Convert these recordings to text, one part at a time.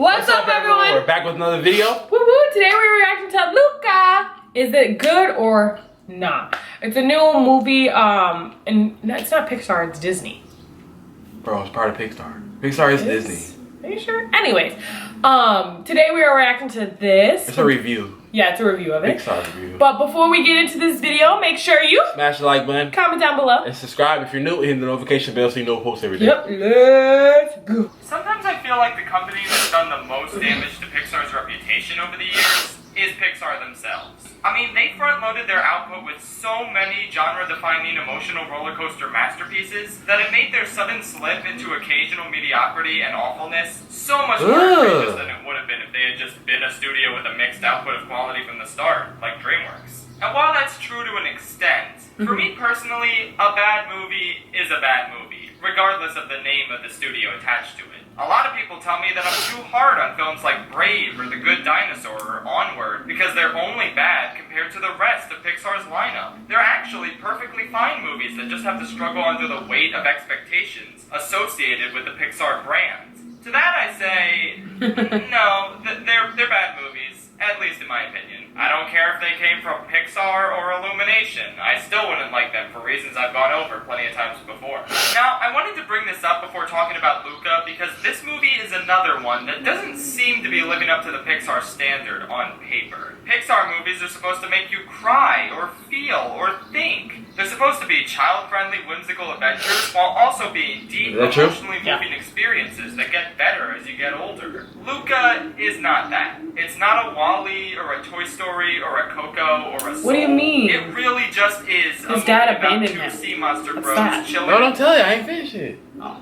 What's up, everyone? We're back with another video. Woo woo! Today we're reacting to Luca. Is it good or not? It's a new movie, and no, it's not Pixar, it's Disney. Bro, it's part of Pixar. Pixar is Disney. Are you sure? Anyways, today we are reacting to this. It's a review. Yeah, it's a review of it. Pixar review. But before we get into this video, make sure you smash the like button, comment down below, and subscribe if you're new, and hit the notification bell so you know we post every day. Yep, let's go. Sometimes I feel like the company that's done the most damage to Pixar's reputation over the years is Pixar themselves. I mean, they front-loaded their output with so many genre-defining emotional roller coaster masterpieces that it made their sudden slip into occasional mediocrity and awfulness so much more egregious than it would have been if they had just been a studio with a mixed output of quality from the start, like DreamWorks. And while that's true to an extent, for me personally, a bad movie is a bad movie, regardless of the name of the studio attached to it. A lot of people tell me that I'm too hard on films like Brave or The Good Dinosaur or Onward because they're only bad compared to the rest of Pixar's lineup. They're actually perfectly fine movies that just have to struggle under the weight of expectations associated with the Pixar brand. To that I say, no, they're bad movies, at least in my opinion. I don't care if they came from Pixar or Illumination. I still wouldn't like them for reasons I've gone over plenty of times before. Now, I wanted to bring this up before talking about Luca because this movie is another one that doesn't seem to be living up to the Pixar standard on paper. Pixar movies are supposed to make you cry or feel or think. They're supposed to be child-friendly, whimsical adventures while also being deep, emotionally moving experiences that get better as you get older. Luca is not that. It's not a WALL-E or a Toy Story or a Coco or a Soul. What do you mean? It really just is His dad abandoned about two him. sea monster What's bros that? chilling No, don't tell you. I ain't finished it. Oh.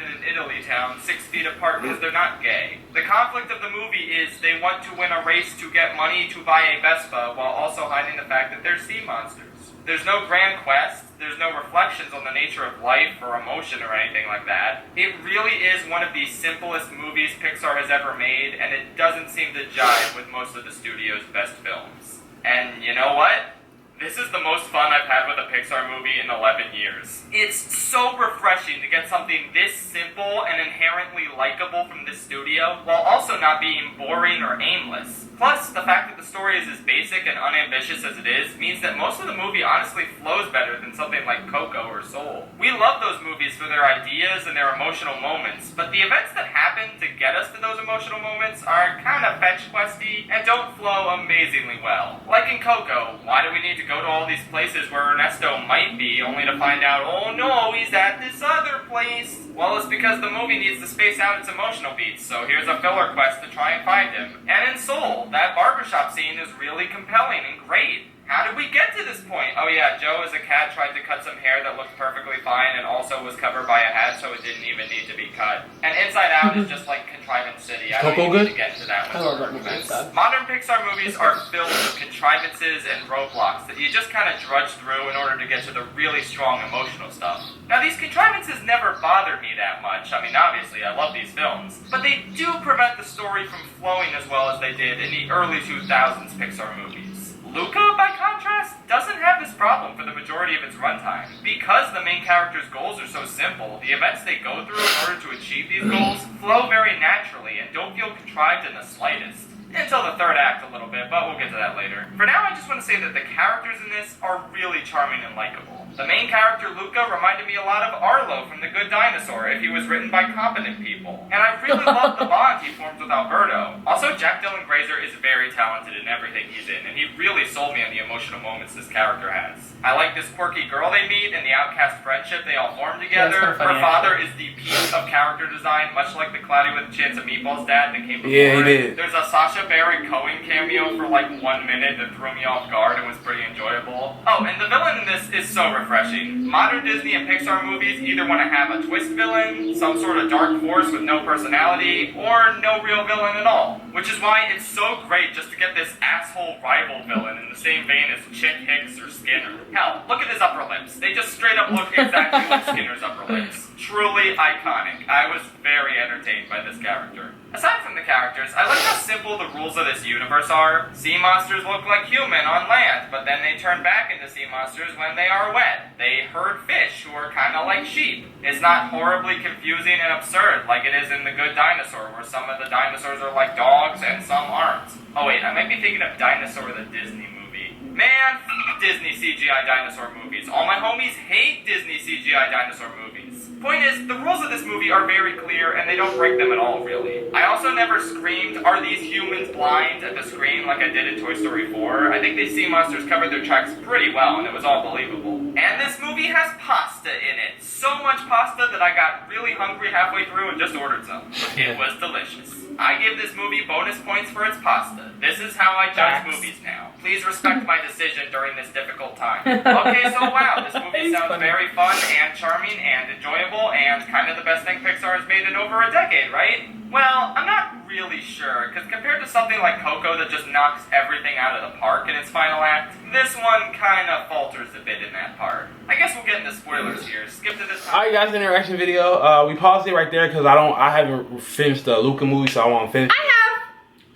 in an Italy town 6 feet apart because they're not gay. The conflict of the movie is they want to win a race to get money to buy a Vespa while also hiding the fact that they're sea monsters. There's no grand quest, there's no reflections on the nature of life or emotion or anything like that. It really is one of the simplest movies Pixar has ever made, and it doesn't seem to jive with most of the studio's best films. And you know what? This is the most fun I've had with a Pixar movie in 11 years. It's so refreshing to get something this simple and inherently likable from this studio, while also not being boring or aimless. Plus, the fact that the story is as basic and unambitious as it is means that most of the movie honestly flows better than something like Coco or Soul. We love those movies for their ideas and their emotional moments, but the events that happen to get us to those emotional moments are kind of fetch questy and don't flow amazingly well. Like in Coco, why do we need to go to all these places where Ernesto might be, only to find out, oh no, he's at this other place? Well, it's because the movie needs to space out its emotional beats, so here's a filler quest to try and find him. And in Soul, that barbershop scene is really compelling and great. How did we get to this point? Oh yeah, Joe as a cat tried to cut some hair that looked perfectly fine and also was covered by a hat, so it didn't even need to be cut. And Inside Out is just like Contrivance City. I don't even need to get into that one. Modern Pixar movies are filled with contrivances and roadblocks that you just kind of drudge through in order to get to the really strong emotional stuff. Now these contrivances never bothered me that much. I mean, obviously I love these films, but they do prevent the story from flowing as well as they did in the early 2000s Pixar movies. Luca, by contrast, doesn't have this problem for the majority of its runtime. Because the main character's goals are so simple, the events they go through in order to achieve these goals flow very naturally and don't feel contrived in the slightest. Until the third act a little bit, but we'll get to that later. For now, I just want to say that the characters in this are really charming and likable. The main character, Luca, reminded me a lot of Arlo from The Good Dinosaur if he was written by competent people. And I really love the bond he forms with Alberto. Also, Jack Dylan Grazer is very talented in everything he's in, and he really sold me on the emotional moments this character has. I like this quirky girl they meet and the outcast friendship they all form together. Her father is the peak of character design, much like the Cloudy with a Chance of Meatballs dad that came before Yeah, he did. There's a Sacha Baron Cohen cameo for like 1 minute that threw me off guard and was pretty enjoyable. Oh, and the villain in this is so refreshing. Modern Disney and Pixar movies either want to have a twist villain, some sort of dark force with no personality, or no real villain at all. Which is why it's so great just to get this asshole rival villain in the same vein as Chick Hicks or Skinner. Hell, look at his upper lips. They just straight up look exactly like Skinner's upper lips. Truly iconic. I was very entertained by this character. Aside from the character, actors. I like how simple the rules of this universe are. Sea monsters look like human on land, but then they turn back into sea monsters when they are wet. They herd fish, who are kind of like sheep. It's not horribly confusing and absurd like it is in The Good Dinosaur, where some of the dinosaurs are like dogs and some aren't. Oh wait, I might be thinking of Dinosaur the Disney movie. Man, Disney CGI dinosaur movies. All my homies hate Disney CGI dinosaur movies. Point is, the rules of this movie are very clear and they don't break them at all, really. I also never screamed, "Are these humans blind?" at the screen like I did in Toy Story 4. I think these sea monsters covered their tracks pretty well and it was all believable. And this movie has pasta in it. So much pasta that I got really hungry halfway through and just ordered some. It was delicious. I give this movie bonus points for its pasta. This is how I judge movies now. Please respect my decision during this difficult time. Okay, so wow, this movie sounds very fun and charming and enjoyable and kind of the best thing Pixar has made in over a decade, right? Well, I'm not really sure, because compared to something like Coco that just knocks everything out of the park in its final act, this one kind of falters a bit in that part. I guess we'll get into spoilers here. Skip to this time. Alright guys, interaction video. We paused it right there because I haven't finished the Luca movie, so I want to finish. I have.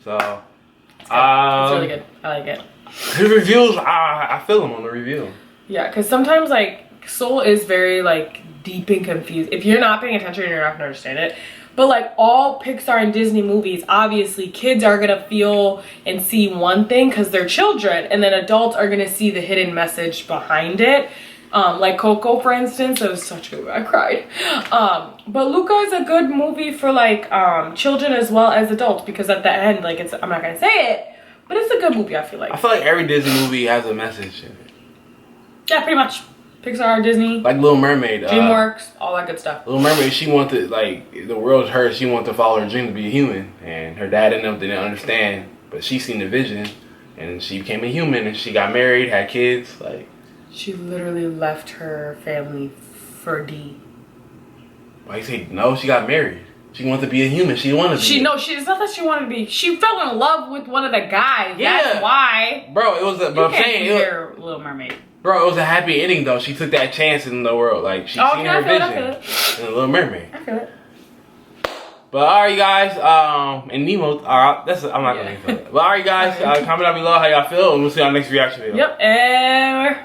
So, it's really good. I like it. His reviews, I feel him on the review. Yeah, because sometimes like Soul is very like deep and confused. If you're not paying attention, you're not gonna understand it. But like all Pixar and Disney movies, obviously kids are gonna feel and see one thing because they're children, and then adults are gonna see the hidden message behind it. Like Coco, for instance, it was such a good movie. I cried. But Luca is a good movie for like children as well as adults, because at the end, like I'm not gonna say it, but it's a good movie. I feel like every Disney movie has a message in it. Yeah, pretty much. Pixar, Disney, like Little Mermaid, DreamWorks, all that good stuff. Little Mermaid, she wanted, like, the world's hers. She wanted to follow her dream to be a human, and her dad and them didn't understand, but she seen the vision, and she became a human, and she got married, had kids. Like, she literally left her family for D. Why you say no? She got married. She wanted to be a human. She wanted to. It's not that she wanted to be. She fell in love with one of the guys. Yeah. That's why. Bro, it was. But I'm saying, it was Little Mermaid. Bro, it was a happy ending though. She took that chance in the world. Like she seen her vision in the Little Mermaid. I feel it. But alright guys, and Nemo, I'm not gonna feel it. But alright guys, comment down below how y'all feel, and we'll see y'all next reaction video. Yep, and